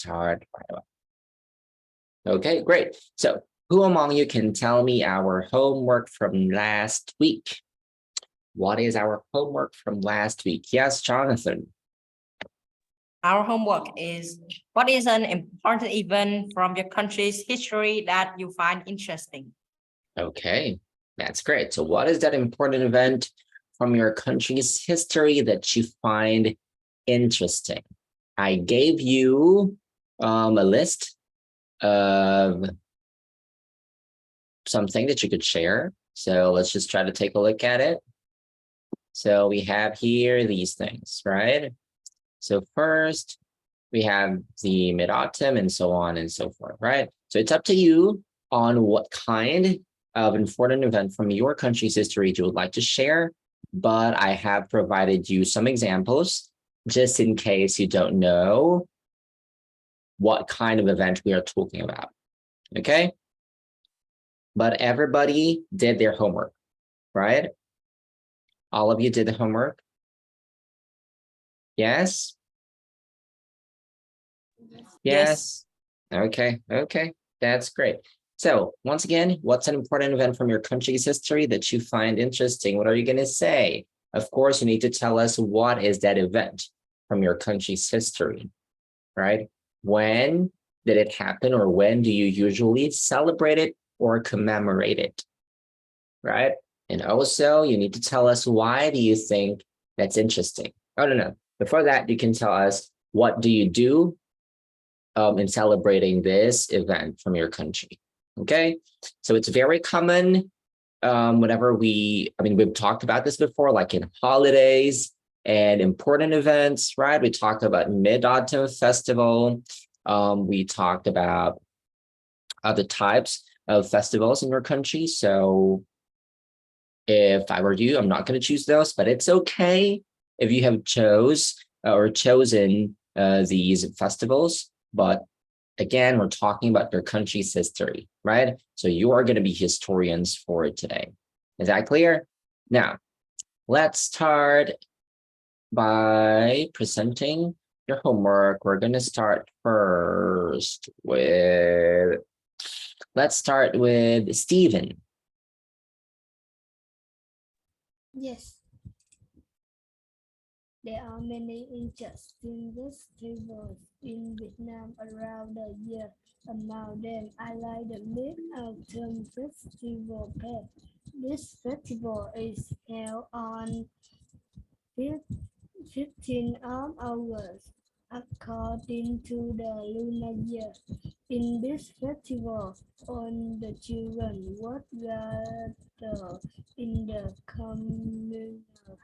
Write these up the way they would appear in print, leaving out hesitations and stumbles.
start right away. Okay, great. So who among you can tell me our homework from last week? What is our homework from last week? Yes, Jonathan. Our homework is, what is an important event from your country's history that you find interesting? Okay, that's great. So what is that important event from your country's history that you find interesting? I gave you a list of something that you could share. So let's just try to take a look at it. So we have here these things, right? So first, we have the Mid-Autumn and so on and so forth, right? So it's up to you on what kind of important event from your country's history you would like to share, but I have provided you some examples just in case you don't know what kind of event we are talking about, okay? But everybody did their homework, right? All of you did the homework? Yes? Yes. Okay, that's great. So once again, what's an important event from your country's history that you find interesting? What are you going to say? Of course, you need to tell us what is that event from your country's history, right? When did it happen, or when do you usually celebrate it or commemorate it, right? And also, you need to tell us why do you think that's interesting? Oh, no. Before that, you can tell us what do you do in celebrating this event from your country, okay? So it's very common whenever we've talked about this before, like in holidays and important events, right? We talked about Mid-Autumn Festival. We talked about other types of festivals in your country. So if I were you, I'm not going to choose those, but it's okay if you have chosen these festivals. But again, we're talking about your country's history, right? So you are going to be historians for it today. Is that clear? Now, let's start by presenting your homework. We're going to start first with, let's start with Stephen. Yes. There are many interesting festivals in Vietnam around the year. Among them, I like the Mid-Autumn Festival. This festival is held on 15th of August, according to the lunar year. In this festival, all the children would gather in the communal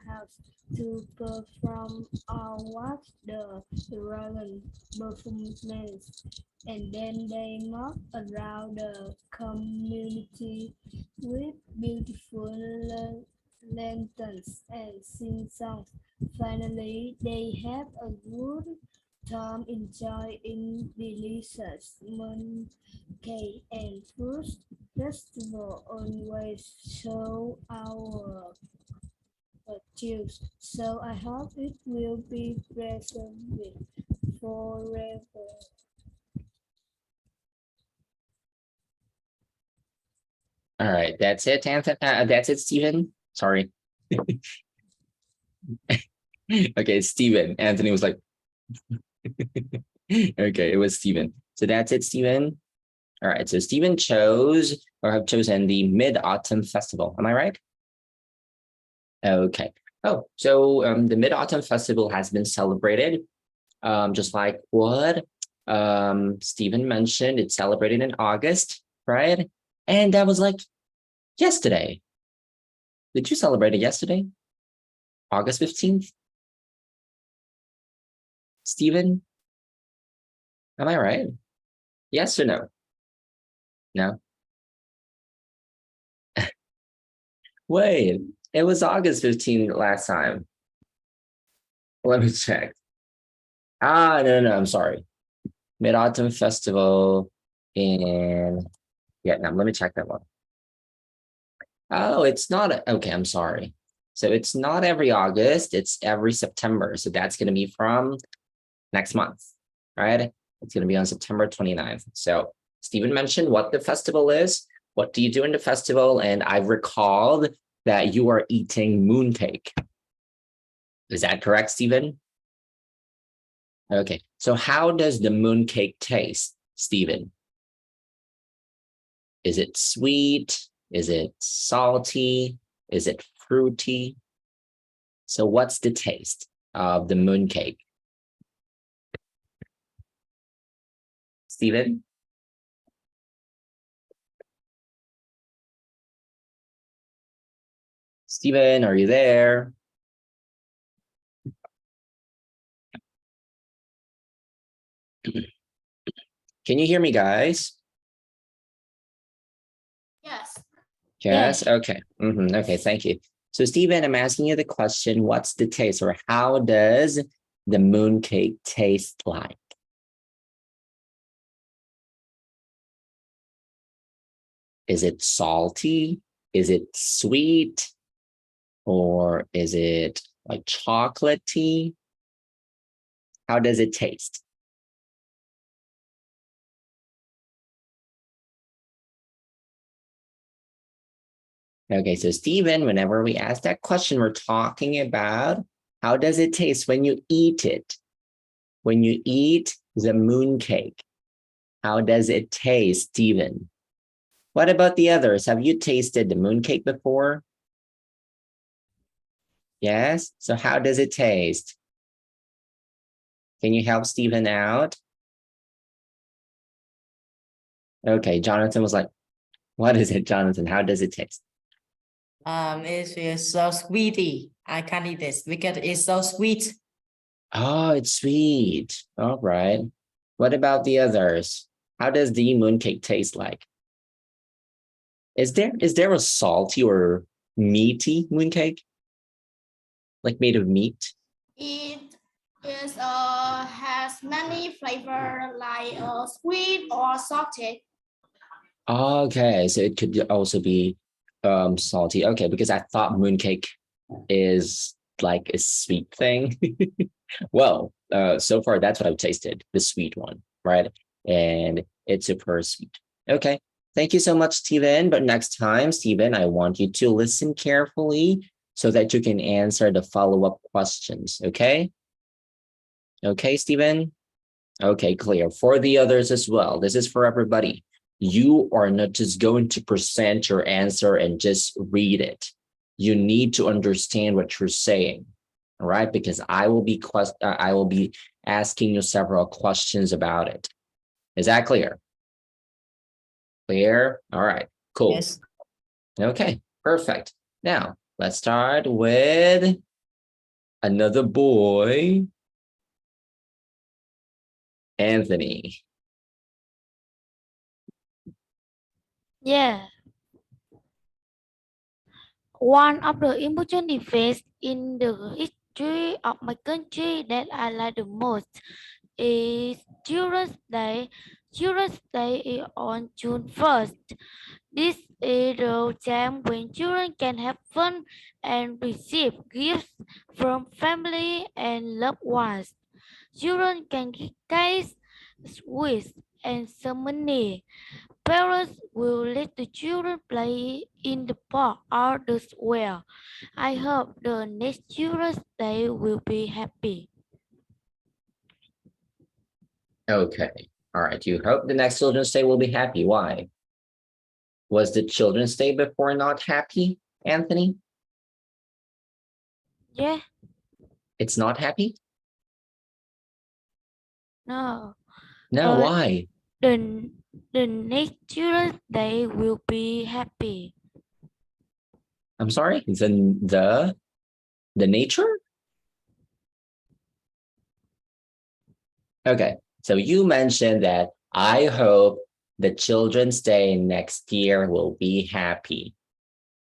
house to perform or watch the dragon performance, and then they move around the community with beautiful lanterns and sing songs. Finally, they have a good time enjoying delicious mooncake and fruit. Festival always show our virtues, so I hope it will be preserved forever. All right, that's it, Anthony. That's it, Stephen. Sorry. Okay, Stephen. Anthony was like, okay, it was Stephen. So that's it, Stephen. All right, so Stephen chose or have chosen the Mid-Autumn Festival. Am I right? Okay. Oh, so the Mid-Autumn Festival has been celebrated, just like what Stephen mentioned. It's celebrated in August, right? And that was like yesterday. Did you celebrate it yesterday? August 15th? Stephen? Am I right? Yes or no? No? Wait, it was August 15th last time. Let me check. No, I'm sorry. Mid-Autumn Festival in Vietnam. Let me check that one. Oh, it's not. Okay, I'm sorry. So it's not every August, it's every September. So that's going to be from next month, right? It's going to be on September 29th. So Stephen mentioned what the festival is. What do you do in the festival? And I've recalled that you are eating mooncake. Is that correct, Stephen? Okay, so how does the mooncake taste, Stephen? Is it sweet? Is it salty? Is it fruity? So what's the taste of the mooncake? Stephen? Stephen, are you there? Can you hear me, guys? Yes. Yes, okay. Okay, thank you. So Stephen, I'm asking you the question, what's the taste or how does the mooncake taste like? Is it salty? Is it sweet? Or is it like chocolatey? How does it taste? Okay, so Stephen, whenever we ask that question, we're talking about how does it taste when you eat it? When you eat the mooncake, how does it taste, Stephen? What about the others? Have you tasted the mooncake before? Yes, so how does it taste? Can you help Stephen out? Okay, Jonathan was like, what is it, Jonathan? How does it taste? It is so sweety. I can't eat this because it's so sweet. Oh, it's sweet. All right. What about the others? How does the mooncake taste like? Is there a salty or meaty mooncake? Like made of meat? It is has many flavor like sweet or salty. Okay, so it could also be salty. Okay, because I thought mooncake is like a sweet thing. Well, so far that's what I've tasted, the sweet one, right? And it's super sweet. Okay, thank you so much, Stephen. But next time, Stephen, I want you to listen carefully so that you can answer the follow-up questions, okay? Okay, Stephen? Okay, clear. For the others as well, this is for everybody. You are not just going to present your answer and just read it. You need to understand what you're saying, all right? Because I will be asking you several questions about it. Is that clear? Clear? All right, cool. Yes. Okay, perfect. Now, let's start with another boy, Anthony. Yeah. One of the important events in the history of my country that I like the most is Children's Day. Children's Day is on June 1st. This is the time when children can have fun and receive gifts from family and loved ones. Children can get cakes, sweets, and some money. Parents will let the children play in the park or the square. I hope the next Children's Day will be happy. Okay, all right. You hope the next Children's Day will be happy. Why? Was the Children's Day before not happy, Anthony? Yeah, It's not happy? no. No, Uh, why? the, the next Children's Day will be happy. I'm sorry, the nature? Okay, so you mentioned that I hope the Children's Day next year will be happy.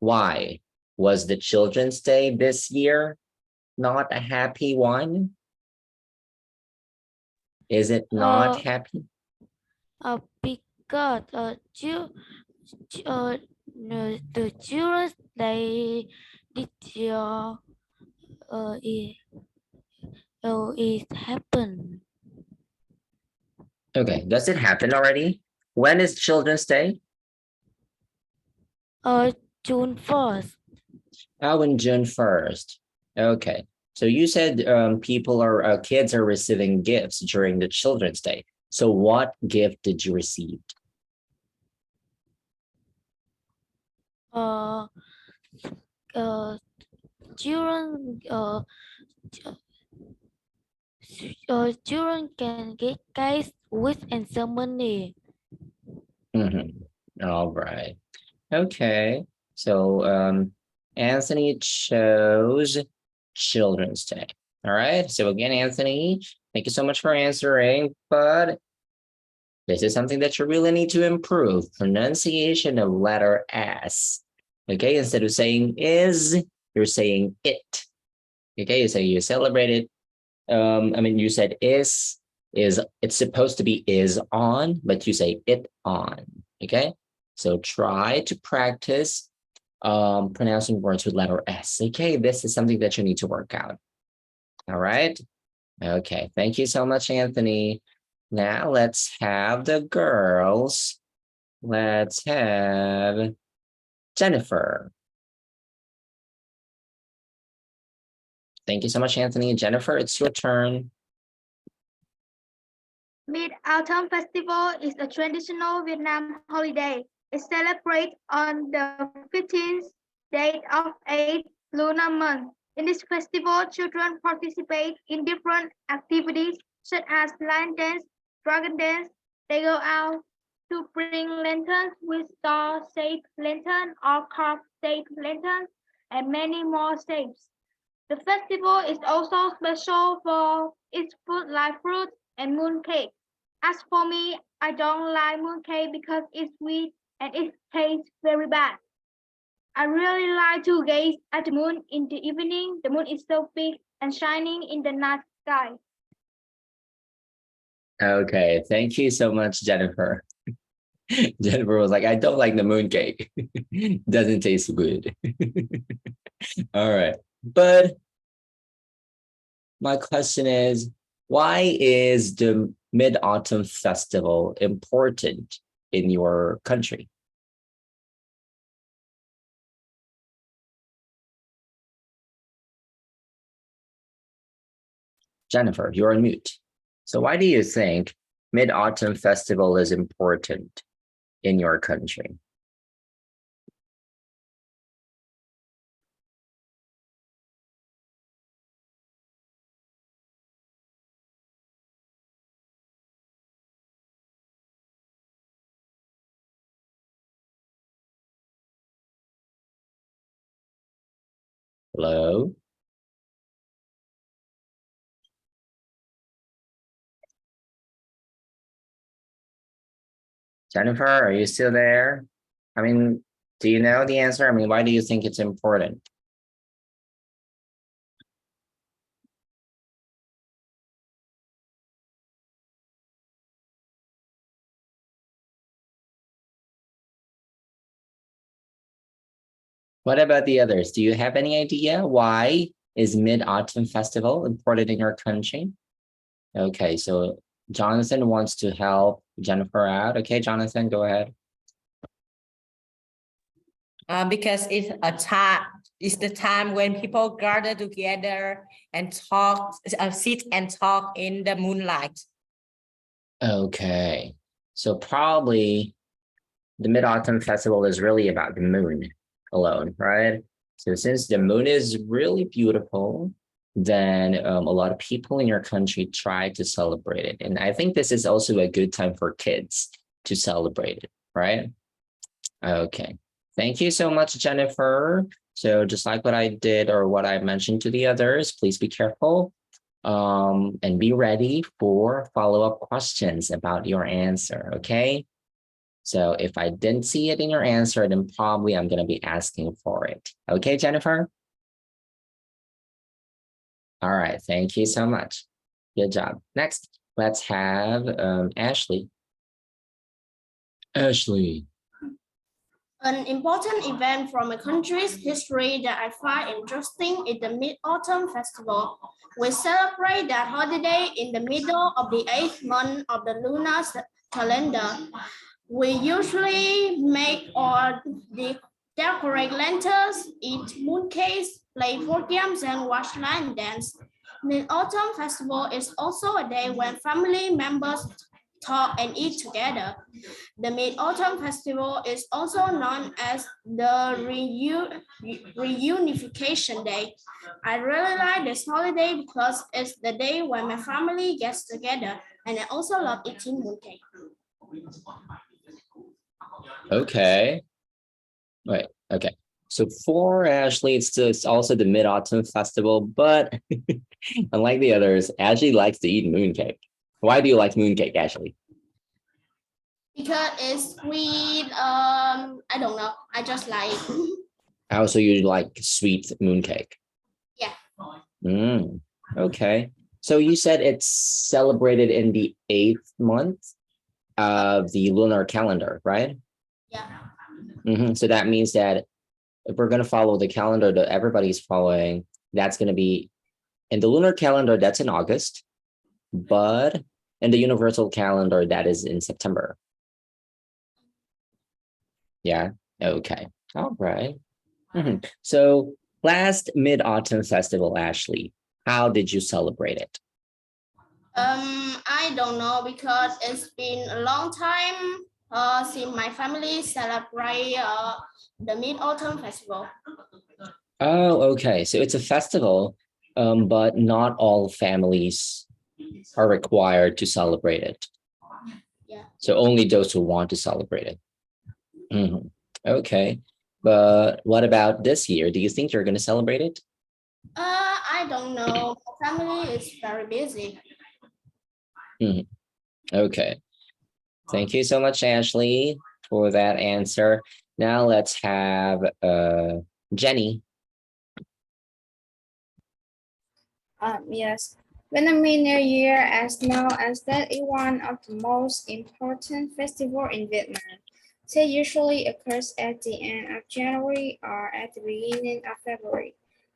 Why? Was the Children's Day this year not a happy one? Is it not Uh, happy? because no, the Children's Day this year it happened. Okay, does it happen already? When is Children's Day? June 1st. Oh, in June 1st. Okay. So you said people are kids are receiving gifts during the Children's Day. So what gift did you receive? Uh, uh, children children can get cakes with and some money. All right. Okay. So Anthony chose Children's Day. All right. So again, Anthony, thank you so much for answering. But this is something that you really need to improve. Pronunciation of letter S. Okay, instead of saying is, you're saying it. Okay, you say you celebrate it. You said is, it's supposed to be is on, but you say it on. Okay, so try to practice pronouncing words with letter S. Okay, this is something that you need to work out. All right. Okay, thank you so much, Anthony. Now let's have the girls. Let's have Jennifer. Thank you so much, Anthony. Jennifer, it's your turn. Mid-Autumn Festival is a traditional Vietnam holiday. It celebrates on the 15th day of 8th lunar month. In this festival, children participate in different activities such as line dance, dragon dance. They go out to bring lanterns with star-shaped lantern or carved-shaped lanterns and many more shapes. The festival is also special for its food like fruit and moon cake. As for me, I don't like moon cake because it's sweet and it tastes very bad. I really like to gaze at the moon in the evening. The moon is so big and shining in the night sky. Okay, thank you so much, Jennifer. Jennifer was like, I don't like the moon cake. Doesn't taste good. All right. But my question is, why is the Mid-Autumn Festival important in your country? Jennifer, you're on mute. So why do you think Mid-Autumn Festival is important in your country? Hello? Jennifer, are you still there? Do you know the answer? Why do you think it's important? What about the others? Do you have any idea why is Mid-Autumn Festival important in your country? Okay, so Jonathan wants to help Jennifer out. Okay, Jonathan, go ahead. Because it's the time when people gather together and talk, sit and talk in the moonlight. Okay, so probably the Mid-Autumn Festival is really about the moon alone, right? So since the moon is really beautiful, then a lot of people in your country try to celebrate it. And I think this is also a good time for kids to celebrate it, right? Okay, thank you so much, Jennifer. So just like what I did or what I mentioned to the others, please be careful and be ready for follow-up questions about your answer, okay? So if I didn't see it in your answer, then probably I'm going to be asking for it. Okay, Jennifer? All right, thank you so much. Good job. Next, let's have Ashley. Ashley. An important event from a country's history that I find interesting is the Mid-Autumn Festival. We celebrate that holiday in the middle of the 8th month of the lunar calendar. We usually make or decorate lanterns, eat mooncakes, play board games, and watch line dance. Mid-Autumn Festival is also a day when family members talk and eat together. The Mid-Autumn Festival is also known as the Reunification Day. I really like this holiday because it's the day when my family gets together, and I also love eating mooncake. Okay. Right. Okay. So for Ashley, it's also the Mid-Autumn Festival, but unlike the others, Ashley likes to eat mooncake. Why do you like mooncake, Ashley? Because it's sweet, I don't know, I just like it. Also, you like sweet mooncake? Yeah. Okay. So you said it's celebrated in the 8th month of the lunar calendar, right? Yeah. So that means that if we're going to follow the calendar that everybody's following, that's going to be in the lunar calendar, that's in August, but in the universal calendar, that is in September. Yeah. Okay. All right. So last Mid-Autumn Festival, Ashley, how did you celebrate it? I don't know because it's been a long time since my family celebrate the Mid-Autumn Festival. Oh, okay. So it's a festival, but not all families are required to celebrate it. Yeah. So only those who want to celebrate it. Okay. But what about this year? Do you think you're going to celebrate it? I don't know. My family is very busy. Okay. Thank you so much, Ashley, for that answer. Now let's have Jenny. Yes. Vietnamese New Year, as known as that, is one of the most important festivals in Vietnam. It usually occurs at the end of January or at the beginning of February.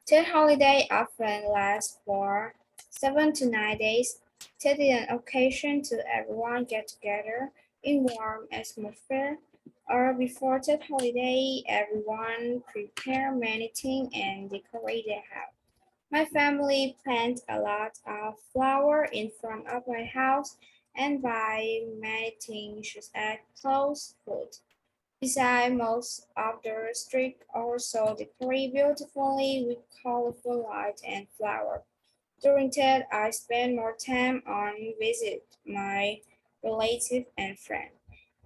The holiday often lasts for 7 to 9 days. It is an occasion to everyone get together in warm atmosphere. Or before the holiday, everyone prepare many things and decorate their house. My family plants a lot of flowers in front of my house and buy many things such as clothes, food. Besides, most of the streets also decorate beautifully with colorful lights and flowers. During that, I spend more time on visit my relatives and friends.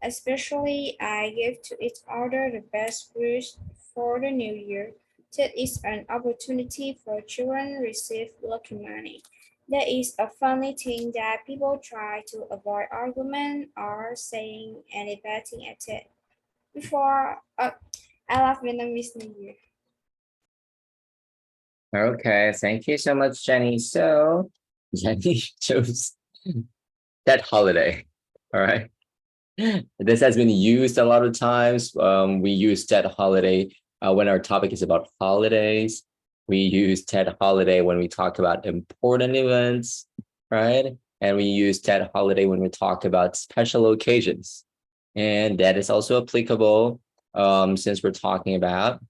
Especially, I give to each other the best wishes for the new year. That is an opportunity for children to receive lucky money. That is a funny thing that people try to avoid argument or saying any bad thing at it. Before, I love Vietnamese New Year. Okay, thank you so much, Jenny. So Jenny chose that holiday. All right. This has been used a lot of times. We use that holiday when our topic is about holidays. We use that holiday when we talk about important events, right? And we use that holiday when we talk about special occasions. And that is also applicable since we're talking about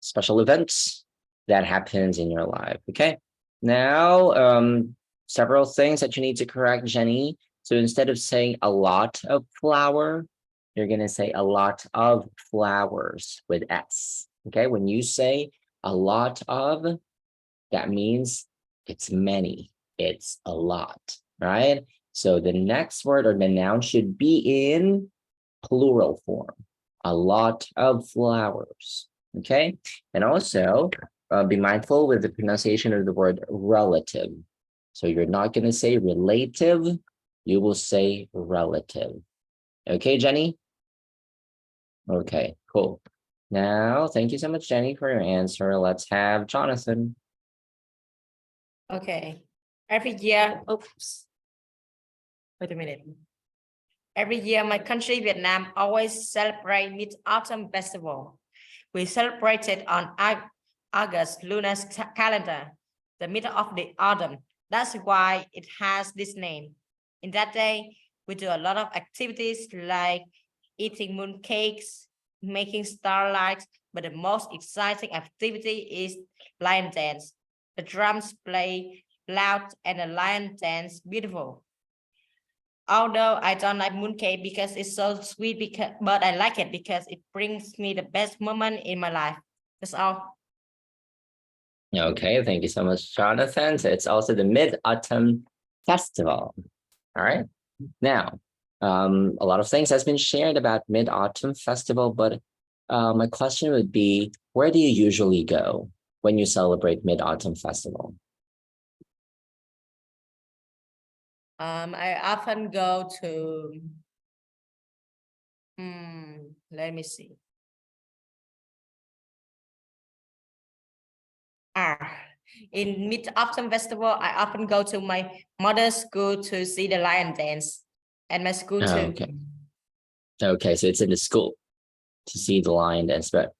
special events that happens in your life. Okay. Now, several things that you need to correct, Jenny. So instead of saying a lot of flower, you're going to say a lot of flowers with S. Okay. When you say a lot of, that means it's many, it's a lot, right? So the next word or the noun should be in plural form. A lot of flowers. Okay. And also be mindful with the pronunciation of the word relative. So you're not going to say relative, you will say relative. Okay, Jenny? Okay, cool. Now, thank you so much, Jenny, for your answer. Let's have Jonathan. Okay. Every year, oops. Wait a minute. Every year, my country, Vietnam, always celebrate Mid-Autumn Festival. We celebrate it on August lunar calendar, the middle of the autumn. That's why it has this name. In that day, we do a lot of activities like eating moon cakes, making starlights, but the most exciting activity is lion dance. The drums play loud and the lion dance beautiful. Although I don't like mooncake because it's so sweet, but I like it because it brings me the best moment in my life. That's all. Okay, thank you so much, Jonathan. So it's also the Mid-Autumn Festival. All right. Now, a lot of things has been shared about Mid-Autumn Festival, but my question would be, where do you usually go when you celebrate Mid-Autumn Festival? I often go to, let me see. In Mid-Autumn Festival, I often go to my mother's school to see the lion dance, and my school too. Okay. Okay, so it's in the school to see the lion dance, but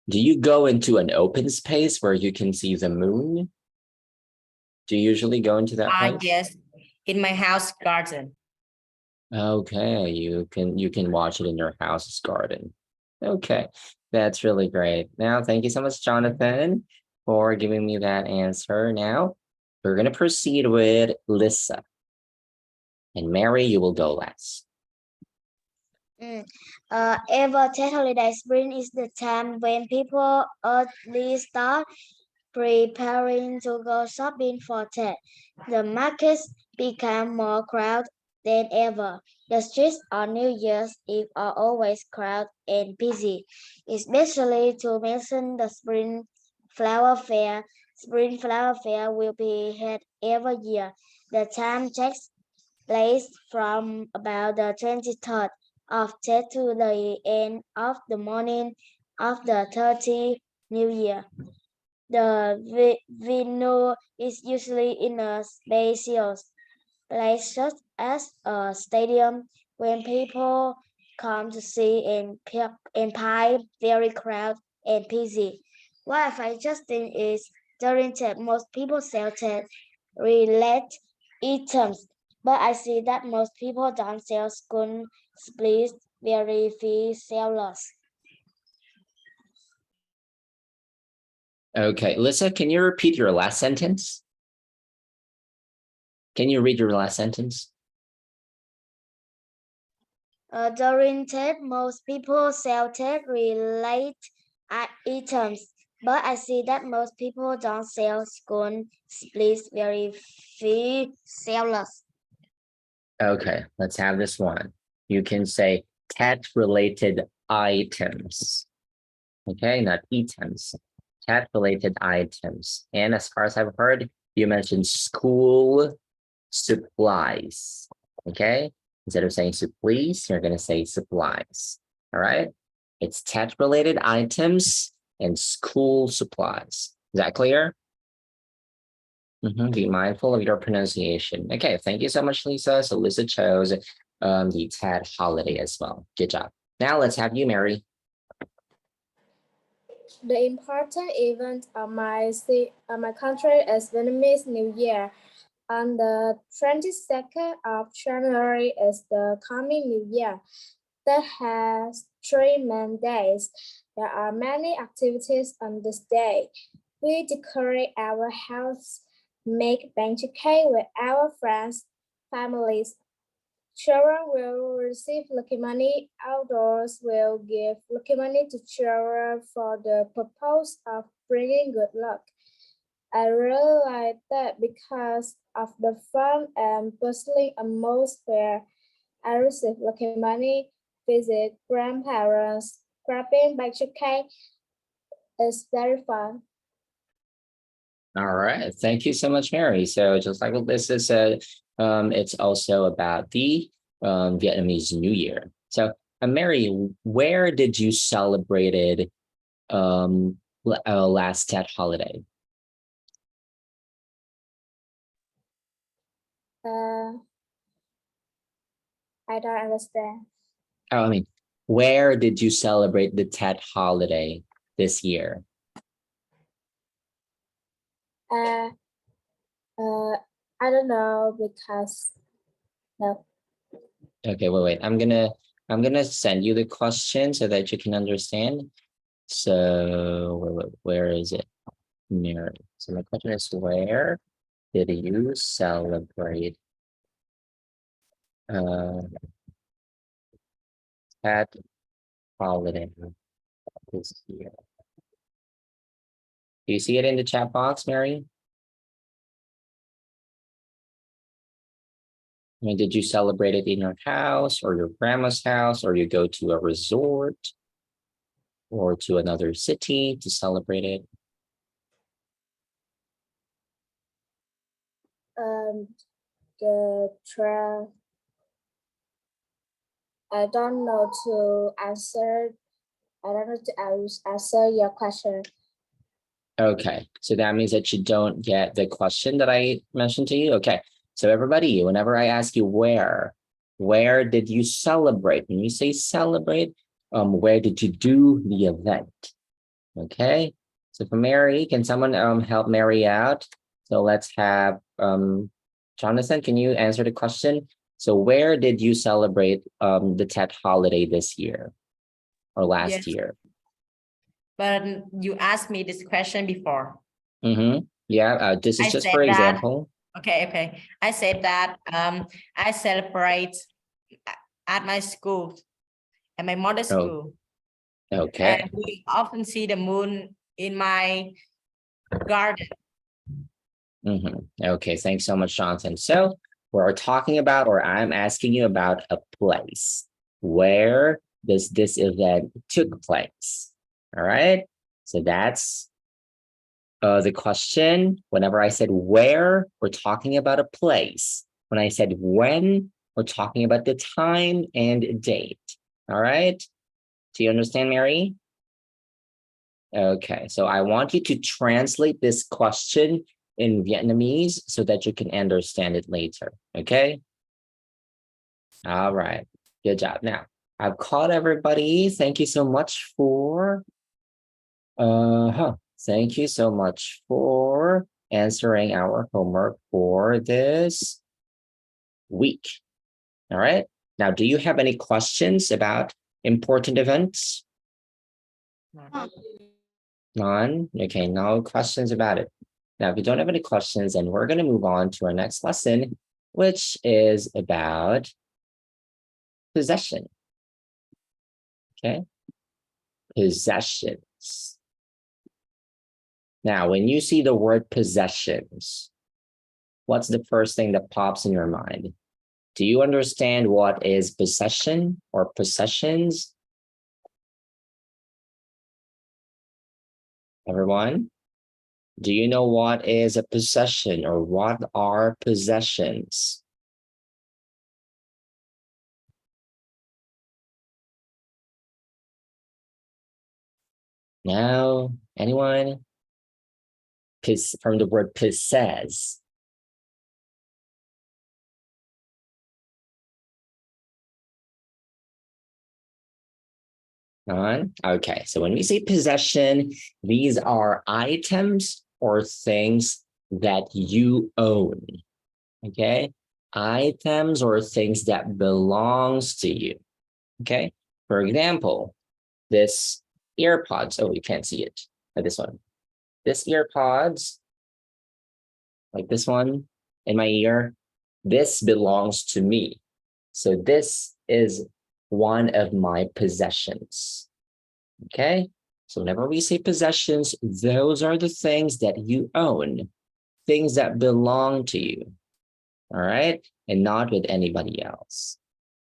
do you go into an open space where you can see the moon? Do you usually go into that place? Yes, in my house garden. Okay, you can watch it in your house's garden. Okay, that's really great. Now, thank you so much, Jonathan, for giving me that answer. Now, we're going to proceed with Lisa. And Mary, you will go last. Ever Tet holiday spring is the time when people early start preparing to go shopping for Tet. The markets become more crowded than ever. The streets on New Year's Eve are always crowded and busy, especially to mention the Spring Flower Fair. Spring Flower Fair will be held every year. The time takes place from about the 23rd of Tet to the end of the morning of the 30th New Year. The venue is usually in a spacious place such as a stadium when people come to see and pie very crowded and busy. What I find interesting is during Tet, most people sell Tet related items, but I see that most people don't sell school supplies, very few sellers. Okay, Lisa, can you repeat your last sentence? Can you read your last sentence? During Tet, most people sell Tet related items, but I see that most people don't sell school supplies, very few sellers. Okay, let's have this one. You can say Tet related items. Okay, not items. Tet related items. And as far as I've heard, you mentioned school supplies. Okay, instead of saying supplies, you're going to say supplies. All right, it's Tet related items and school supplies. Is that clear? Be mindful of your pronunciation. Okay, thank you so much, Lisa. So Lisa chose the Tet holiday as well. Good job. Now let's have you, Mary. The important event of my country is Vietnamese New Year. On the 22nd of January is the coming New Year that has 3 main days. There are many activities on this day. We decorate our house, make bánh cake with our friends, families. Children will receive lucky money. Outdoors will give lucky money to children for the purpose of bringing good luck. I really like that because of the fun and bustling atmosphere. I receive lucky money, visit grandparents, grabbing bánh cake. It's very fun. All right, thank you so much, Mary. So just like what Lisa said, it's also about the Vietnamese New Year. So Mary, where did you celebrate last Tet holiday? I don't understand. Oh, I mean, where did you celebrate the Tet holiday this year? I don't know because no. Okay, wait. I'm gonna send you the question so that you can understand. So where is it? Mary. So my question is, where did you celebrate Tet holiday this year? Do you see it in the chat box, Mary? I mean, did you celebrate it in your house or your grandma's house, or you go to a resort or to another city to celebrate it? The trail. I don't know to answer. I don't know to answer your question. Okay, so that means that you don't get the question that I mentioned to you. Okay, so everybody, whenever I ask you where did you celebrate? When you say celebrate, where did you do the event? Okay, so for Mary, can someone help Mary out? So let's have Jonathan, can you answer the question? So where did you celebrate the Tet holiday this year or last Yes. year? But you asked me this question before. Yeah, this is I just said for that- example. Okay. I said that I celebrate at my school, at my mother's Oh, school. Okay, And we often see the moon in my garden. Okay, thanks so much, Jonathan. So we're talking about, or I'm asking you about a place. Where does this event took place? All right, so that's the question. Whenever I said where, we're talking about a place. When I said when, we're talking about the time and date. All right, do you understand, Mary? Okay, so I want you to translate this question in Vietnamese so that you can understand it later. Okay. All right, good job. Now I've caught everybody. Thank you so much for thank you so much for answering our homework for this week. All right, now do you have any questions about important events? None. Okay, no questions about it. Now, if you don't have any questions, then we're going to move on to our next lesson, which is about possession. Okay, possessions. Now, when you see the word possessions, what's the first thing that pops in your mind? Do you understand what is possession or possessions? Everyone? Do you know what is a possession or what are possessions? No? Anyone? From the word possess. None? Okay, so when we say possession, these are items or things that you own. Okay, items or things that belongs to you. Okay, for example, this earpods. Oh, you can't see it. This one. This earpods, like this one in my ear, this belongs to me. So this is one of my possessions. Okay, so whenever we say possessions, those are the things that you own, things that belong to you. All right, and not with anybody else.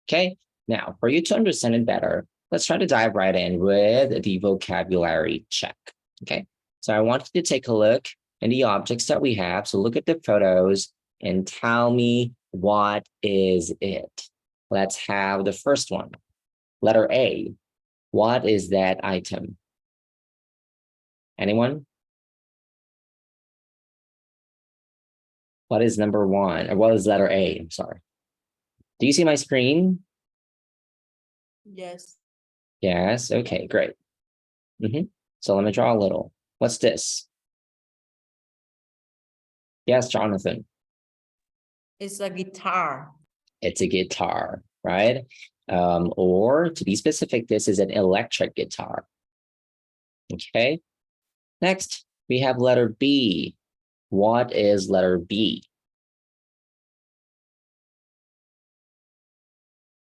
Okay, now for you to understand it better, let's try to dive right in with the vocabulary check. Okay, so I want you to take a look at the objects that we have. So look at the photos and tell me what is it. Let's have the first one. Letter A. What is that item? Anyone? What is number one? Or what is letter A? I'm sorry. Do you see my screen? Yes. Yes, okay, great. So let me draw a little. What's this? Yes, Jonathan. It's a guitar. It's a guitar, right? Or to be specific, this is an electric guitar. Okay. Next, we have letter B. What is letter B?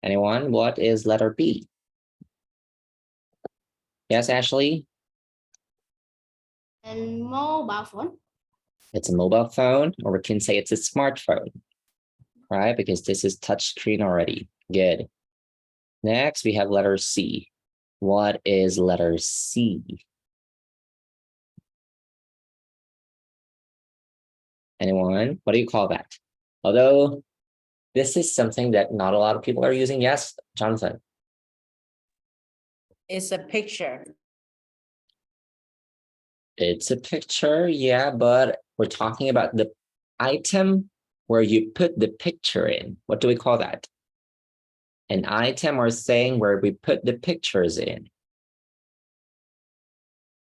Anyone? What is letter B? Yes, Ashley? And mobile phone. It's a mobile phone, or we can say it's a smartphone, right? Because this is touch screen already. Good. Next, we have letter C. What is letter C? Anyone? What do you call that? Although this is something that not a lot of people are using. Yes, Jonathan. It's a picture. It's a picture, yeah, but we're talking about the item where you put the picture in. What do we call that? An item or thing where we put the pictures in.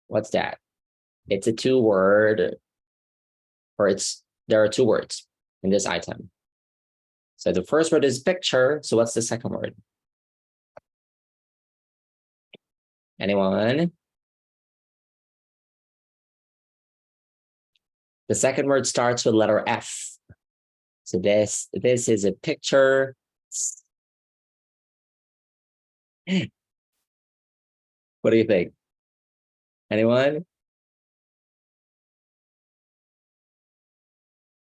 What's that? It's a two-word, or there are two words in this item. So the first word is picture. So what's the second word? Anyone? The second word starts with letter F. So this is a picture. What do you think? Anyone?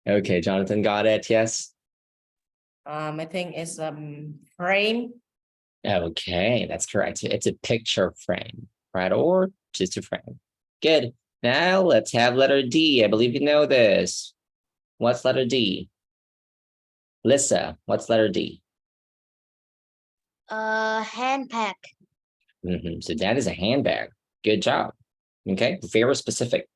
Okay, Jonathan got it. Yes. I think it's frame. Okay, that's correct. It's a picture frame, right? Or just a frame. Good. Now let's have letter D. I believe you know this. What's letter D? Lisa, what's letter D? Handbag. So that is a handbag. Good job. Okay, very specific.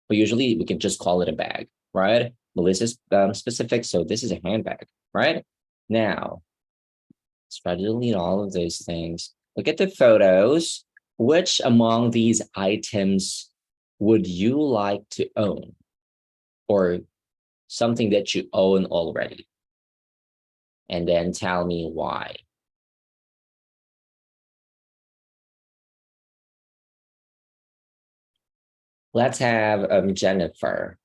But usually we can just call it a bag, right? Melissa's specific, so this is a handbag, right? Now, let's try to delete all of those things. Look at the photos. Which among these items would you like to own? Or something that you own already? And then tell me why. Let's have Jennifer.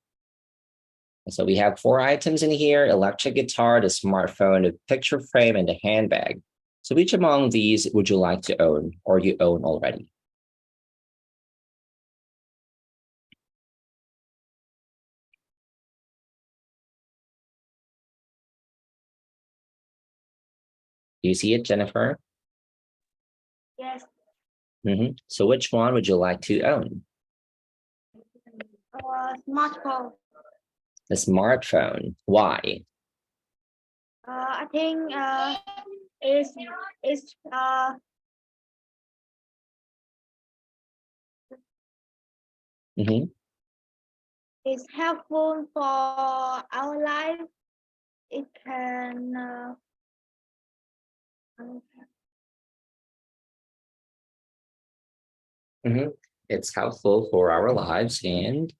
So we have 4 items in here: electric guitar, the smartphone, the picture frame, and the handbag. So which among these would you like to own or you own already? Do you see it, Jennifer? Yes. So which one would you like to own? Smartphone. The smartphone. Why? I think it's it's helpful for our life. It can It's helpful for our lives, and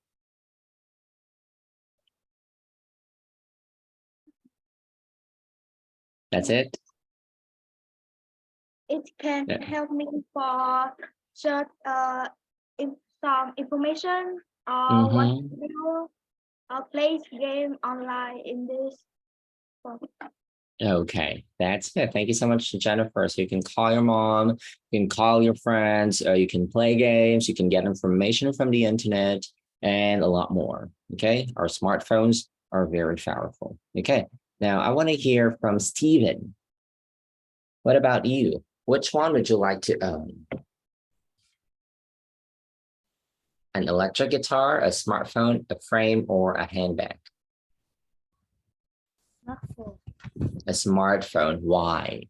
that's it. it can Yeah. help me for search some information or watch video or play game online in this phone. Okay, that's it. Thank you so much, Jennifer. So you can call your mom, you can call your friends, you can play games, you can get information from the internet, and a lot more. Okay, our smartphones are very powerful. Okay, now I want to hear from Steven. What about you? Which one would you like to own? An electric guitar, a smartphone, a frame, or a handbag? Smartphone. A smartphone. Why?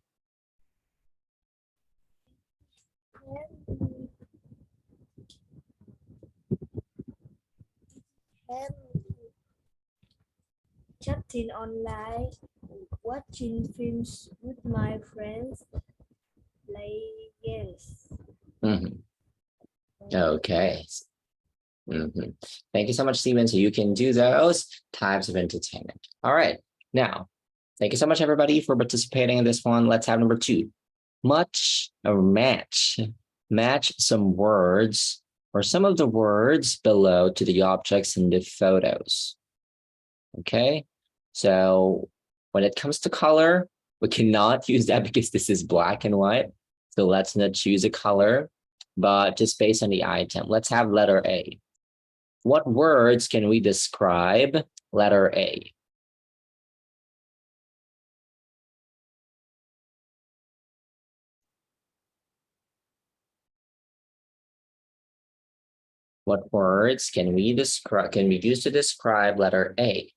Chatting online, watching films with my friends, Yes. Mhm. Okay. Thank you so much, Steven. So you can do those types of entertainment. All right. Now, thank you so much, everybody, for participating in this one. Let's have number 2. Match some words or some of the words below to the objects in the photos. Okay. So when it comes to color, we cannot use that because this is black and white. So let's not choose a color, but just based on the item. Let's have letter A. What words can we describe letter A? What words can we use to describe letter A?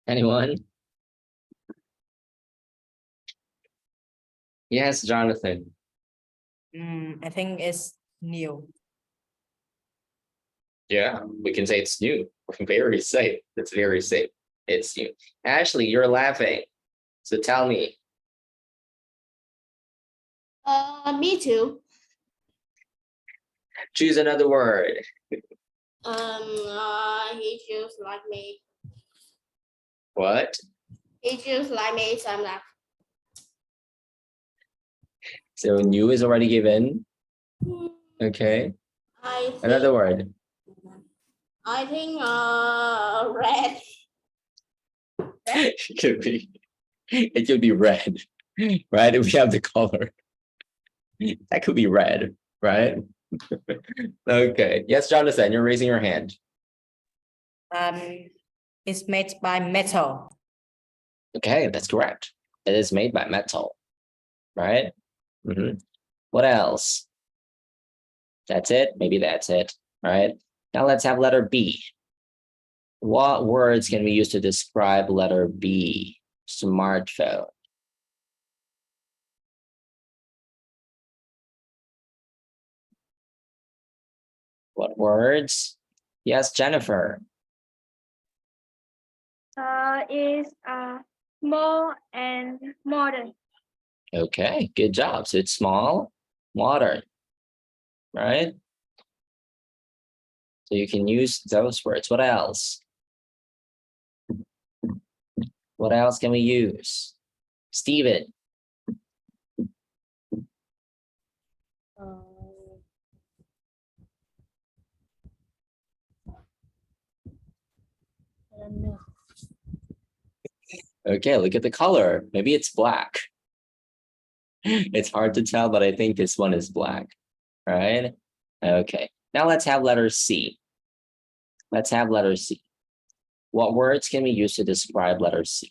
Anyone? Yes, Jonathan. I think it's new. Yeah, we can say it's new. Very safe. It's very safe. It's new. Ashley, you're laughing. So tell me. Me too. Choose another word. He choose like me. What? He choose like me, so I'm like, So new is already given. Okay. I think, Another word. I think red. It could be. It could be red. Right? If we have the color. That could be red, right? Okay. Yes, Jonathan, you're raising your hand. It's made by metal. Okay, that's correct. It is made by metal, right? What else? That's it. Maybe that's it, right? Now let's have letter B. What words can we use to describe letter B? Smartphone. What words? Yes, Jennifer. Is small and modern. Okay, good job. So it's small, modern, right? So you can use those words. What else? What else can we use? Steven. I don't know. Okay, look at the color. Maybe it's black. It's hard to tell, but I think this one is black, right? Okay, now let's have letter C. Let's have letter C. What words can we use to describe letter C?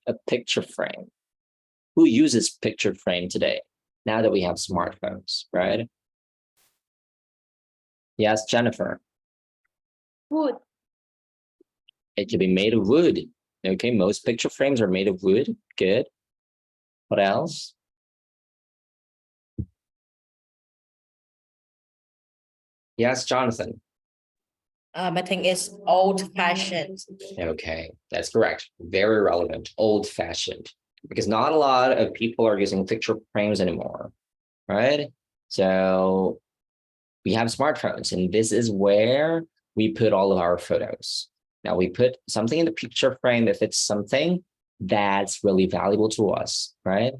A picture frame. Who uses picture frame today? Now that we have smartphones, right? Yes, Jennifer. Wood. It could be made of wood. Okay, most picture frames are made of wood. Good. What else? Yes, Jonathan. I think it's old-fashioned. Okay, that's correct. Very relevant. Old-fashioned. Because not a lot of people are using picture frames anymore, right? So we have smartphones, and this is where we put all of our photos. Now we put something in the picture frame if it's something that's really valuable to us, right?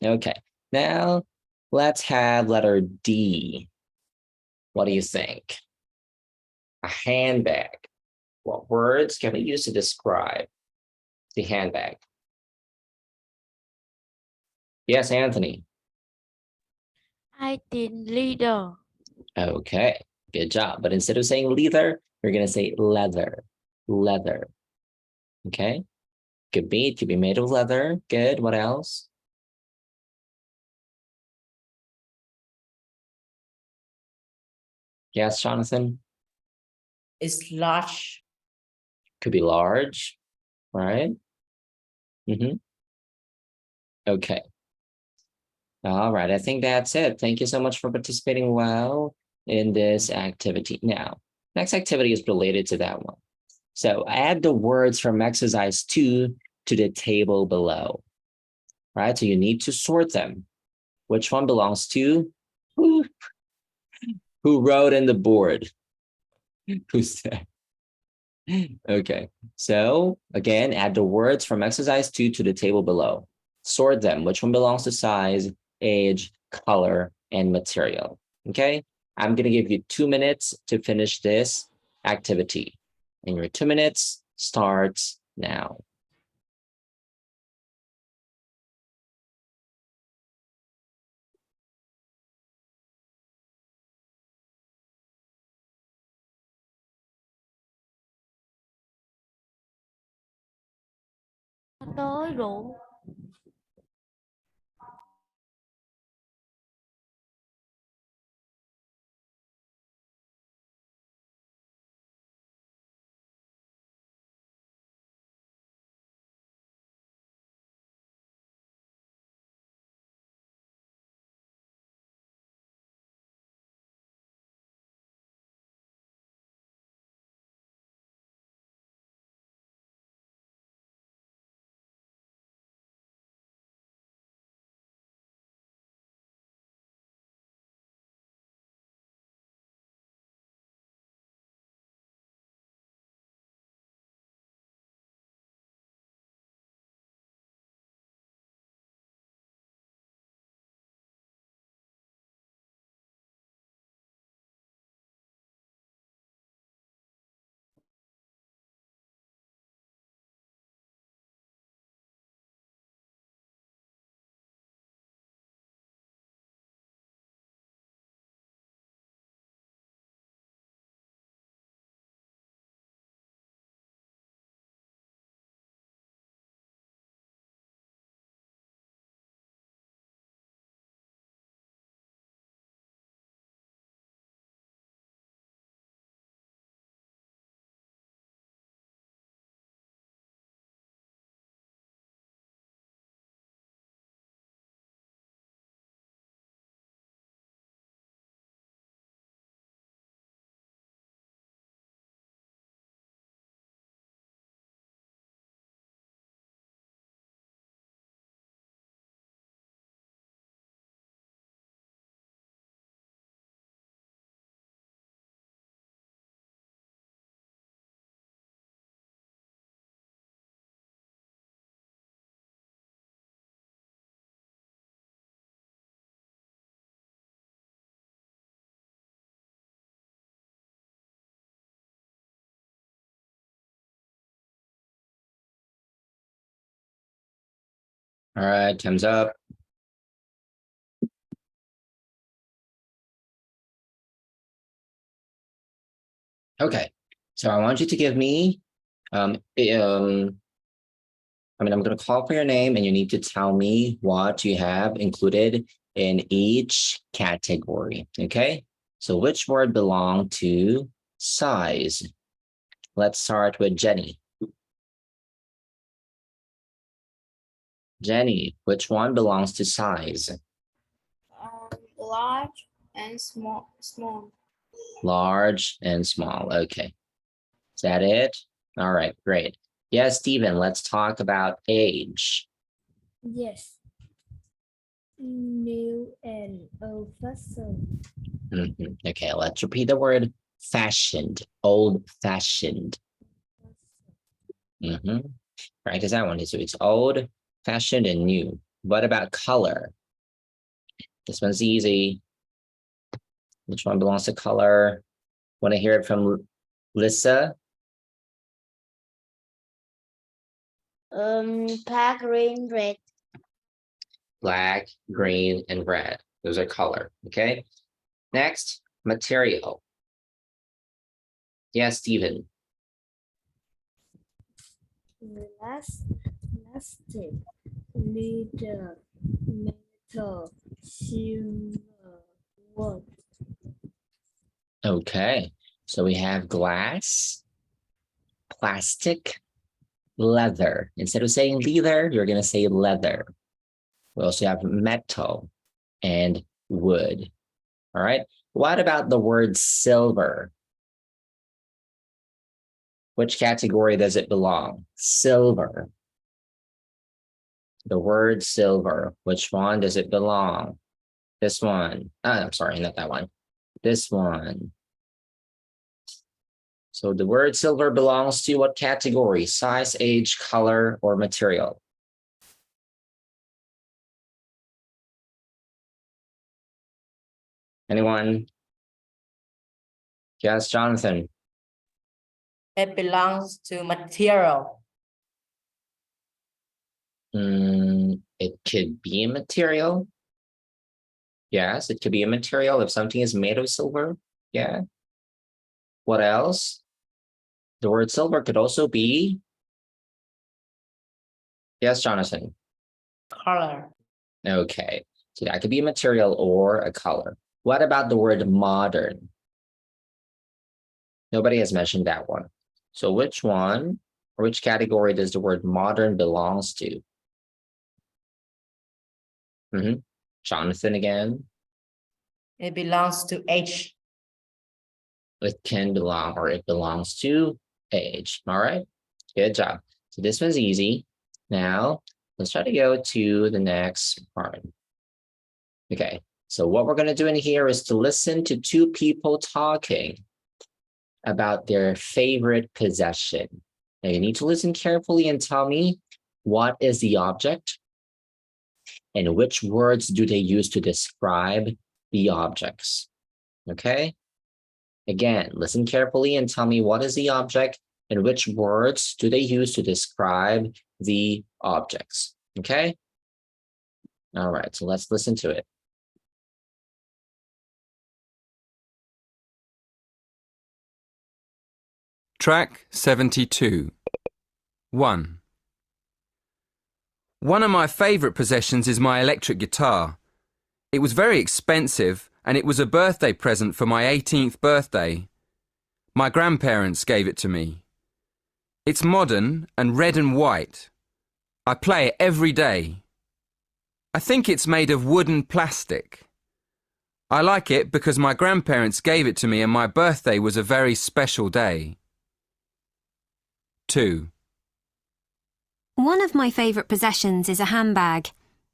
Okay, now let's have letter D. What do you think? A handbag. What words can we use to describe the handbag? Yes, Anthony. I think leader. Okay, good job. But instead of saying leather, you're going to say leather. Leather. Okay. Could be, it could be made of leather. Good. What else? Yes, Jonathan. It's large. Could be large, right? Okay. All right. I think that's it. Thank you so much for participating well in this activity. Now, next activity is related to that one. So add the words from exercise 2 to the table below. Right? So you need to sort them. Which one belongs to who wrote in the board? Who's that? Okay, so again, add the words from exercise 2 to the table below. Sort them. Which one belongs to size, age, color, and material? Okay, I'm going to give you 2 minutes to finish this activity. And your 2 minutes starts now. Tới rượu. All right, time's up. Okay, so I want you to give me, I'm going to call for your name and you need to tell me what you have included in each category, okay? So which word belong to size? Let's start with Jenny. Jenny, which one belongs to size? Large and small. Large and small, okay. Is that it? All right, great. Yes, Stephen, let's talk about age. Yes. New and old fashioned. Okay, let's repeat the word fashioned, old fashioned. Right, because that one is, so it's old, fashioned, and new. What about color? This one's easy. Which one belongs to color? Want to hear it from Lisa? Black, green, red. Black, green, and red. Those are color, okay? Next, material. Yes, Stephen. Plastic, leather, metal, silver, wood. Okay, so we have glass, plastic, leather. Instead of saying leather, you're going to say leather. We also have metal and wood. All right. What about the word silver? Which category does it belong? Silver. The word silver, which one does it belong? This one. I'm sorry, not that one. This one. So the word silver belongs to what category? Size, age, color, or material? Anyone? Yes, Jonathan. It belongs to material. It could be a material. Yes, it could be a material if something is made of silver. Yeah. What else? The word silver could also be. Yes, Jonathan. Color. Okay. So that could be a material or a color. What about the word modern? Nobody has mentioned that one. So which one or which category does the word modern belongs to? Jonathan again. It belongs to age. It can belong or it belongs to age. All right. Good job. So this one's easy. Now let's try to go to the next part. Okay. So what we're going to do in here is to listen to two people talking about their favorite possession. Now you need to listen carefully and tell me what is the object and which words do they use to describe the objects. Okay. Again, listen carefully and tell me what is the object and which words do they use to describe the objects. Okay. All right. So let's listen to it. Track 72. 1. One of my favourite possessions is my electric guitar. It was very expensive and it was a birthday present for my 18th birthday. My grandparents gave it to me. It's modern and red and white. I play it every day. I think it's made of wood and plastic. I like it because my grandparents gave it to me and my birthday was a very special day. 2. One of my favourite possessions is a handbag.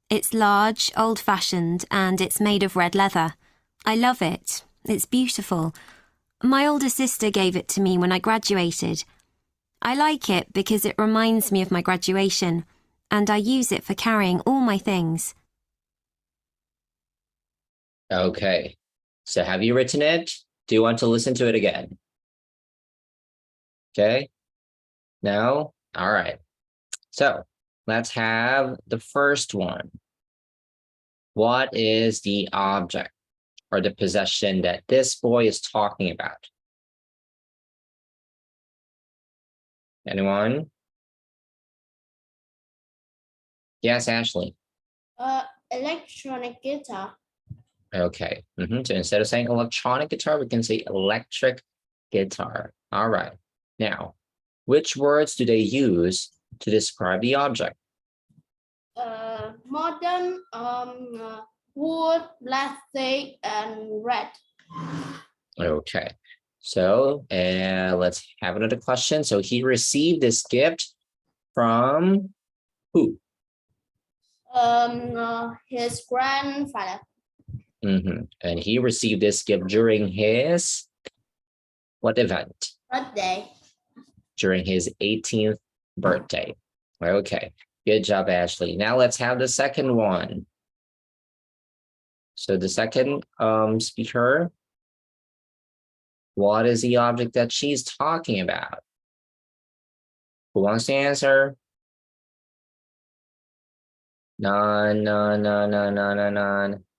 It's large, old-fashioned, and it's made of red leather. I love it. It's beautiful. My older sister gave it to me when I graduated. I like it because it reminds me of my graduation, and I use it for carrying all my things. Okay. So have you written it? Do you want to listen to it again? Okay. No? All right. So let's have the first one. What is the object or the possession that this boy is talking about? Anyone? Yes, Ashley. Electronic guitar. Okay. So instead of saying electronic guitar, we can say electric guitar. All right. Now, which words do they use to describe the object? Modern, wood, plastic, and red. Okay. So let's have another question. So he received this gift from who? His grandfather. And he received this gift during his what event? Birthday. During his 18th birthday. Okay, good job, Ashley. Now let's have the second one. So the second speaker, what is the object that she's talking about? Who wants to answer? None.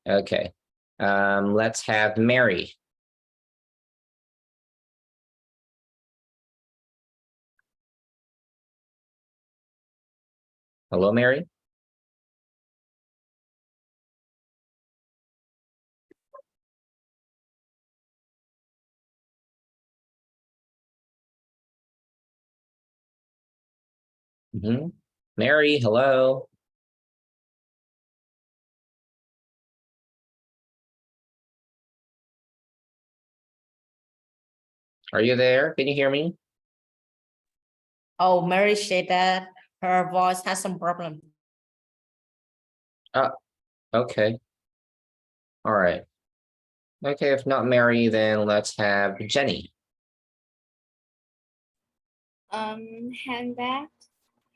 Okay, let's have Mary. Hello, Mary. Mary, hello. Are you there? Can you hear me? Oh, Mary said that her voice has some problem. Okay. All right. Okay, if not Mary, then let's have Jenny. Handbag,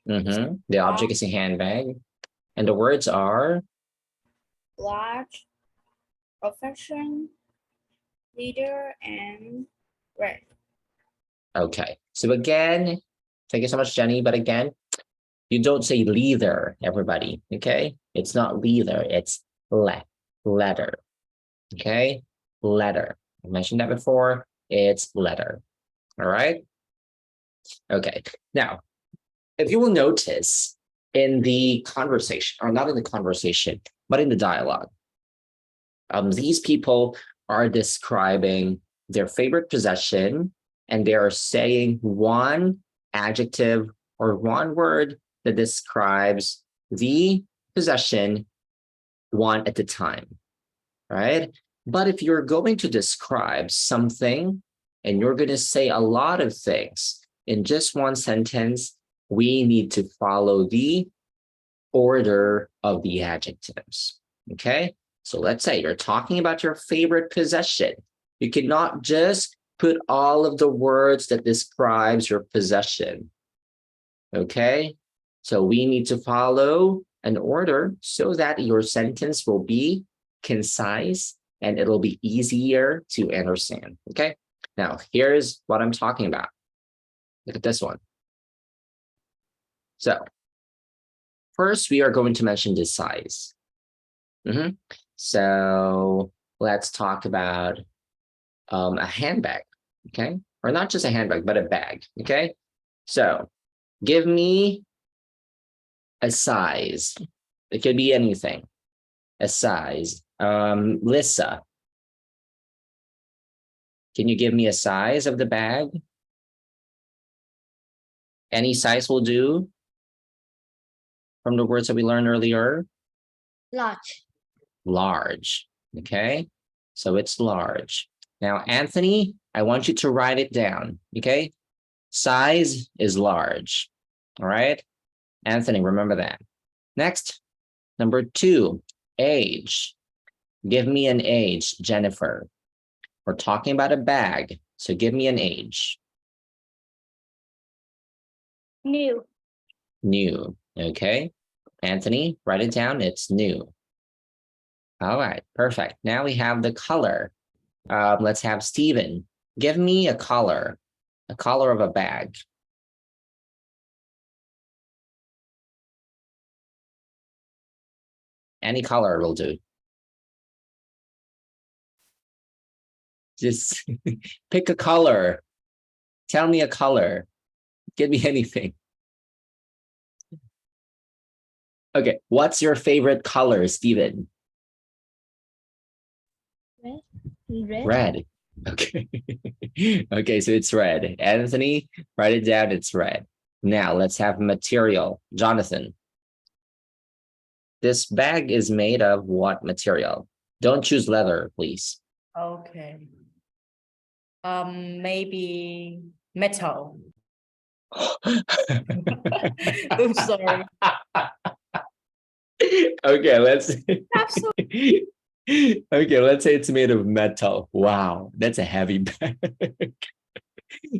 The object is a handbag. And the words are, large, profession, leader, and red. okay. So again, thank you so much, Jenny. But again, you don't say leather, everybody, okay? It's not leather, it's letter, okay? Letter. I mentioned that before, it's letter, all right? Okay, now, if you will notice in the conversation, or not in the conversation, but in the dialogue, these people are describing their favorite possession, and they are saying one adjective or one word that describes the possession one at a time, right? But if you're going to describe something and you're going to say a lot of things in just one sentence, we need to follow the order of the adjectives, okay? So let's say you're talking about your favorite possession. You cannot just put all of the words that describes your possession, okay? So we need to follow an order so that your sentence will be concise and it'll be easier to understand, okay? Now, here's what I'm talking about. Look at this one. So, first, we are going to mention the size. So, let's talk about a handbag, okay? Or not just a handbag, but a bag, okay? So, give me a size. It could be anything. A size. Lissa, can you give me a size of the bag? Any size will do from the words that we learned earlier. Large. Large, okay? So it's large. Now, Anthony, I want you to write it down, okay? Size is large, all right? Anthony, remember that. Next, number 2, age. Give me an age, Jennifer. We're talking about a bag, so give me an age. New. New, okay? Anthony, write it down, it's new. All right, perfect. Now we have the color. Let's have Stephen. Give me a color of a bag. Any color will do. Just pick a color. Tell me a color. Give me anything. Okay, what's your favorite color, Stephen? Red. Red. Okay. Okay, so it's red. Anthony, write it down, it's red. Now let's have material. Jonathan. This bag is made of what material? Don't choose leather, please. Okay. Maybe metal. I'm sorry. Okay, let's okay, let's say it's made of metal. Wow, that's a heavy bag.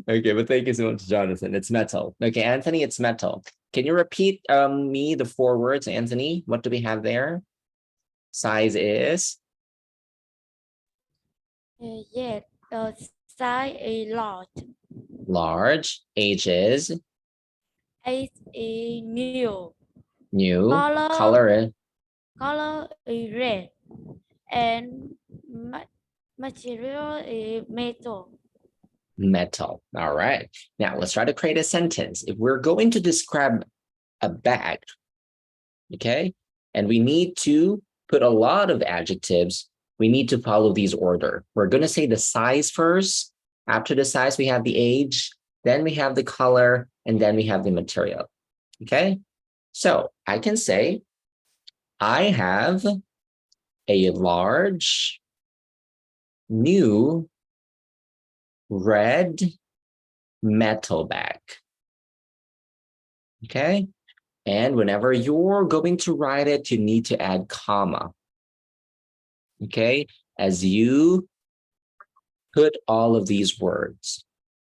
Okay, but thank you so much, Jonathan. It's metal. Okay, Anthony, it's metal. Can you repeat me the 4 words, Anthony? What do we have there? Size is? Yes, the size is large. Large. Age is? Age is new. New. Color is red. And material is metal. Metal. All right. Now let's try to create a sentence. If we're going to describe a bag, okay, and we need to put a lot of adjectives, we need to follow these order. We're going to say the size first. After the size, we have the age, then we have the color, and then we have the material. Okay, so I can say, I have a large, new, red metal bag. Okay. And whenever you're going to write it, you need to add comma. Okay. As you put all of these words.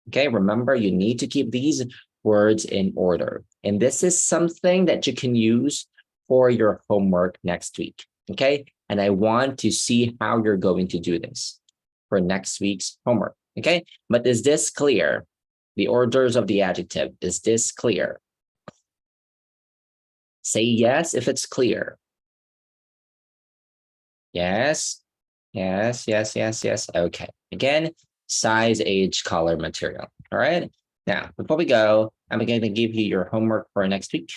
Okay. Remember, you need to keep these words in order. And this is something that you can use for your homework next week. Okay. And I want to see how you're going to do this for next week's homework. Okay. But is this clear? The orders of the adjective, is this clear? Say yes if it's clear. Yes, yes, yes, yes, yes. Okay. Again, size, age, color, material. All right. Now, before we go, I'm going to give you your homework for next week.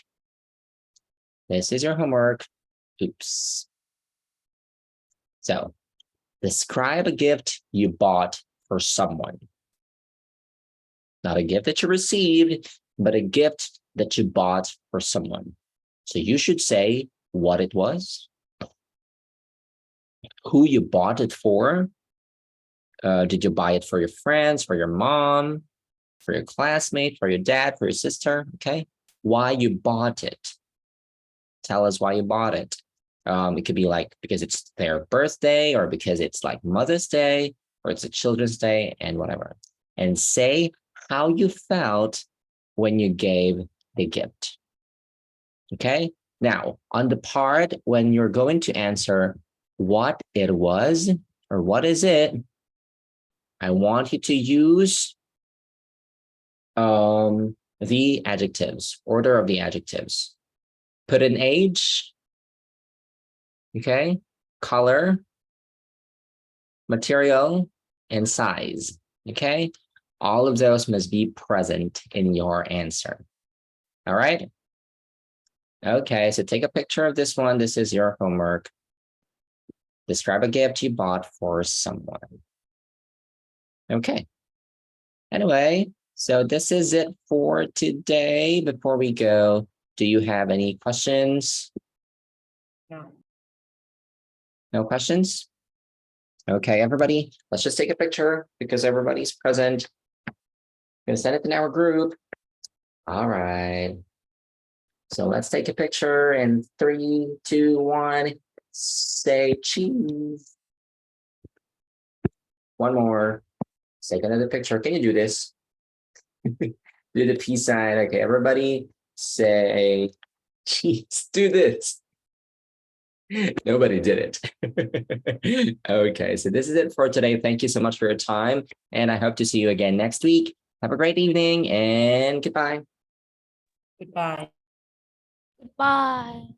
This is your homework. Oops. So, describe a gift you bought for someone. Not a gift that you received, but a gift that you bought for someone. So you should say what it was, who you bought it for. Did you buy it for your friends, for your mom, for your classmate, for your dad, for your sister? Okay. Why you bought it. Tell us why you bought it. It could be like because it's their birthday, or because it's like Mother's Day, or it's a Children's Day, and whatever. And say how you felt when you gave the gift. Okay. Now, on the part when you're going to answer what it was or what is it, I want you to use the adjectives, order of the adjectives. Put an age, okay, color, material, and size, okay? All of those must be present in your answer. All right? Okay, so take a picture of this one. This is your homework. Describe a gift you bought for someone. Okay. Anyway, so this is it for today. Before we go, do you have any questions? No. No questions? Okay, everybody, let's just take a picture because everybody's present. I'm gonna send it in our group. All right. So let's take a picture in 3, 2, 1. Say cheese. One more. Take another picture. Can you do this? Do the peace sign. Okay, everybody say cheese. Do this. Nobody did it. Okay, so this is it for today. Thank you so much for your time, and I hope to see you again next week. Have a great evening and goodbye. Goodbye. Bye.